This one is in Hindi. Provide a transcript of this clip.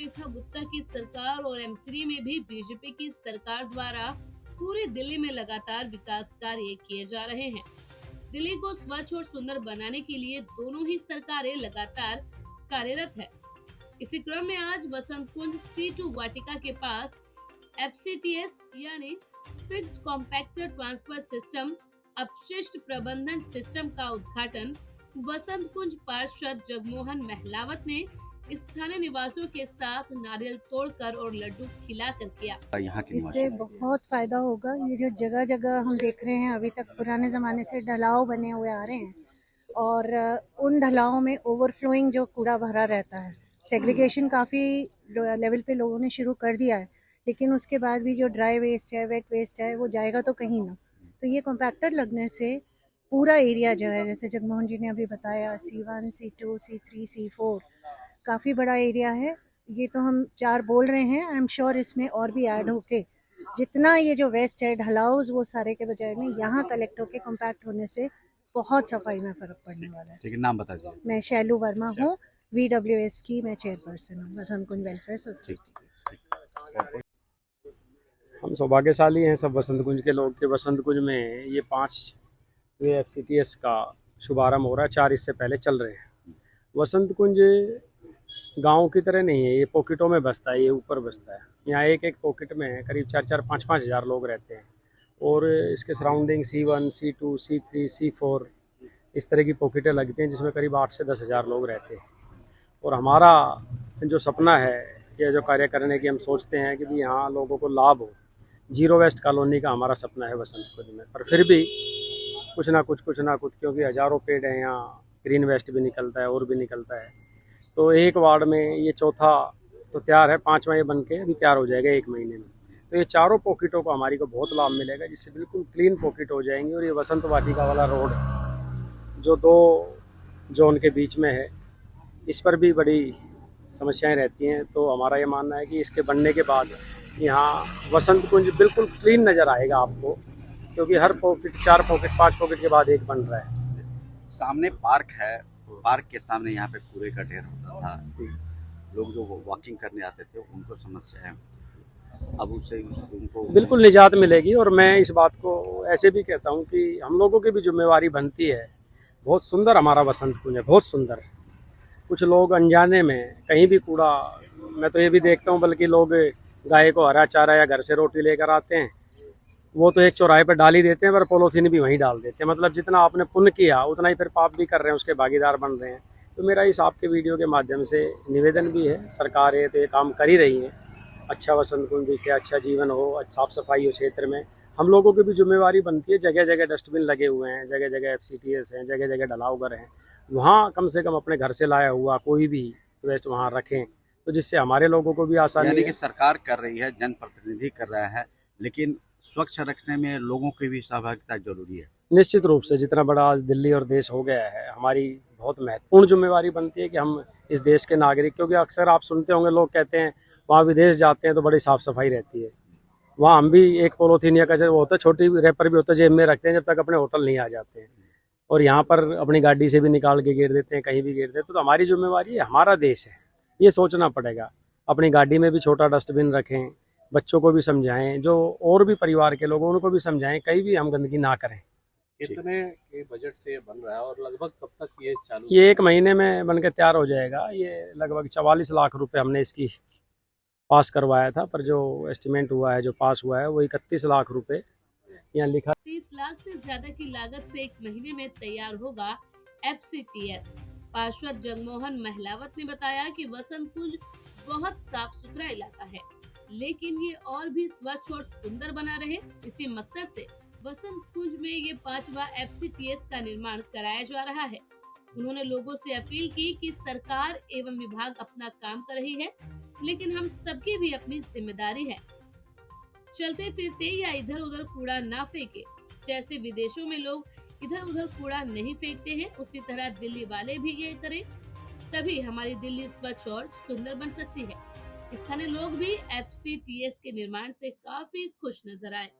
रेखा गुप्ता की सरकार और एमसीडी में भी बीजेपी की सरकार द्वारा पूरे दिल्ली में लगातार विकास कार्य किए जा रहे हैं। दिल्ली को स्वच्छ और सुंदर बनाने के लिए दोनों ही सरकारें लगातार कार्यरत है। इसी क्रम में आज वसंत कुंज C2 वाटिका के पास FCTS यानी फिक्स्ड कॉम्पैक्टर ट्रांसफर सिस्टम अपशिष्ट प्रबंधन सिस्टम का उद्घाटन वसंत कुंज पार्षद जगमोहन महलावत ने स्थानीय निवासियों के साथ नारियल तोड़कर और लड्डू खिलाकर किया। यहाँ के इससे बहुत फायदा होगा। ये जो जगह जगह हम देख रहे हैं, अभी तक पुराने ज़माने से ढलाव बने हुए आ रहे हैं और उन ढलावों में ओवरफ्लोइंग जो कूड़ा भरा रहता है, सेग्रीगेशन काफ़ी लेवल पे लोगों ने शुरू कर दिया है, लेकिन उसके बाद भी जो ड्राई वेस्ट है, वेट वेस्ट है, वो जाएगा तो कहीं ना। तो ये कॉम्पैक्टर लगने से पूरा एरिया जो है, जैसे जगमोहन जी ने अभी बताया, C1, C2, C3, C4 काफ़ी बड़ा एरिया है। ये तो हम 4 बोल रहे हैं, आई एम श्योर इसमें और भी ऐड होके जितना ये जो वेस्ट है ढलाउज, वो सारे के बजाय में यहाँ कलेक्ट होके कॉम्पैक्ट होने से बहुत सफाई में फर्क पड़ने वाला है। ठीक है, नाम बता दीजिए। मैं शैलू वर्मा हूँ, VWS की मैं चेयरपर्सन हूँ, वसंत कुंज वेलफेयर सोसाइटी। हम सौभाग्यशाली हैं सब वसंत कुंज के लोग के वसंत कुंज में ये 5वें FCTS का शुभारंभ हो रहा है। 4 इससे पहले चल रहे हैं। वसंत कुंज गांव की तरह नहीं है, ये पॉकेटों में बसता है, ये ऊपर बसता है। यहाँ एक एक पॉकेट में करीब 4-4, 5-5 हज़ार लोग रहते हैं और इसके surrounding C1, C2, C3, C4 इस तरह की पॉकेटें लगती हैं जिसमें करीब 8 से 10 हज़ार लोग रहते हैं। और हमारा जो सपना है, ये जो कार्य करने की हम सोचते हैं कि भी यहाँ लोगों को लाभ हो। जीरो वेस्ट कॉलोनी का हमारा सपना है वसंत कुंज में, पर फिर भी कुछ ना कुछ क्योंकि हज़ारों पेड़ हैं यहाँ, ग्रीन वेस्ट भी निकलता है और भी निकलता है। तो एक वार्ड में ये चौथा तो तैयार है, 5वां ये बन के अभी तैयार हो जाएगा 1 महीने में। तो ये चारों पॉकेटों को हमारी को बहुत लाभ मिलेगा, जिससे बिल्कुल क्लीन पॉकेट हो जाएंगी। और ये वसंत वाटिका वाला रोड जो 2 जोन के बीच में है, इस पर भी बड़ी समस्याएं रहती हैं। तो हमारा ये मानना है कि इसके बनने के बाद यहाँ वसंत कुंज बिल्कुल क्लीन नज़र आएगा आपको, क्योंकि हर पॉकेट 4 पॉकेट 5 पॉकेट के बाद एक बन रहा है। सामने पार्क है, पार्क के सामने यहाँ पे कूड़े का ढेर होता था। लोग जो वॉकिंग करने आते थे उनको समस्या है, अब उससे उनको बिल्कुल निजात मिलेगी। और मैं इस बात को ऐसे भी कहता हूँ कि हम लोगों की भी जिम्मेवारी बनती है। बहुत सुंदर हमारा वसंत कुंज है, बहुत सुंदर। कुछ लोग अनजाने में कहीं भी कूड़ा, मैं तो ये भी देखता हूँ, बल्कि लोग गाय को हरा चारा या घर से रोटी लेकर आते हैं, वो तो एक चौराहे पर डाल ही देते हैं, पर पॉलीथीन भी वहीं डाल देते हैं। मतलब जितना आपने पुण्य किया उतना ही फिर पाप भी कर रहे हैं, उसके भागीदार बन रहे हैं। तो मेरा इस आपके वीडियो के माध्यम से निवेदन भी है, सरकारें तो ये काम कर ही रही हैं, अच्छा वसंत कुंज दिखे, अच्छा जीवन हो, साफ सफाई हो क्षेत्र में। हम लोगों की भी जिम्मेवारी बनती है। जगह जगह डस्टबिन लगे हुए हैं, जगह जगह FCTS हैं, जगह जगह ढलावघर हैं, वहाँ कम से कम अपने घर से लाया हुआ कोई भी वेस्ट वहाँ रखें, तो जिससे हमारे लोगों को भी आसानी यानी है। कि सरकार कर रही है, जनप्रतिनिधि कर रहा है, लेकिन स्वच्छ रखने में लोगों की भी सहभागिता जरूरी है। निश्चित रूप से जितना बड़ा आज दिल्ली और देश हो गया है, हमारी बहुत महत्वपूर्ण जिम्मेवारी बनती है कि हम इस देश के नागरिक, क्योंकि अक्सर आप सुनते होंगे लोग कहते हैं वहाँ विदेश जाते हैं तो बड़ी साफ सफाई रहती है। वहाँ हम भी एक पॉलीथीन या कचरा होता है, छोटी रैपर भी होता है, जेब में रखते हैं जब तक अपने होटल नहीं आ जाते हैं। और यहाँ पर अपनी गाड़ी से भी निकाल के गिर देते हैं, कहीं भी गिर देते हैं। तो हमारी जिम्मेवारी है, हमारा देश है, ये सोचना पड़ेगा। अपनी गाड़ी में भी छोटा डस्टबिन रखें, बच्चों को भी समझाएं, जो और भी परिवार के लोगों उनको भी समझाएं, कहीं भी हम गंदगी ना करें। कितने के बजट से बन रहा है और लगभग कब तक ये चालू? ये 1 महीने में बनकर तैयार हो जाएगा। ये लगभग 44 लाख रुपए हमने इसकी पास करवाया था, पर जो एस्टिमेट हुआ है, जो पास हुआ है, वो 31 लाख रुपए यहाँ लिखा। 30 लाख से ज्यादा की लागत से 1 महीने में तैयार होगा FCTS। पार्षद जगमोहन महलावत ने बताया कि वसंत कुंज बहुत साफ सुथरा इलाका है, लेकिन ये और भी स्वच्छ और सुंदर बना रहे, इसी मकसद से वसंत कुंज में ये 5वां FCTS का निर्माण कराया जा रहा है। उन्होंने लोगों से अपील की कि सरकार एवं विभाग अपना काम कर रही है, लेकिन हम सबकी भी अपनी जिम्मेदारी है। चलते फिरते या इधर उधर कूड़ा ना फेंके। जैसे विदेशों में लोग इधर उधर कूड़ा नहीं फेंकते हैं, उसी तरह दिल्ली वाले भी ये करें, तभी हमारी दिल्ली स्वच्छ और सुंदर बन सकती है। स्थानीय लोग भी FCTS के निर्माण से काफी खुश नजर आए।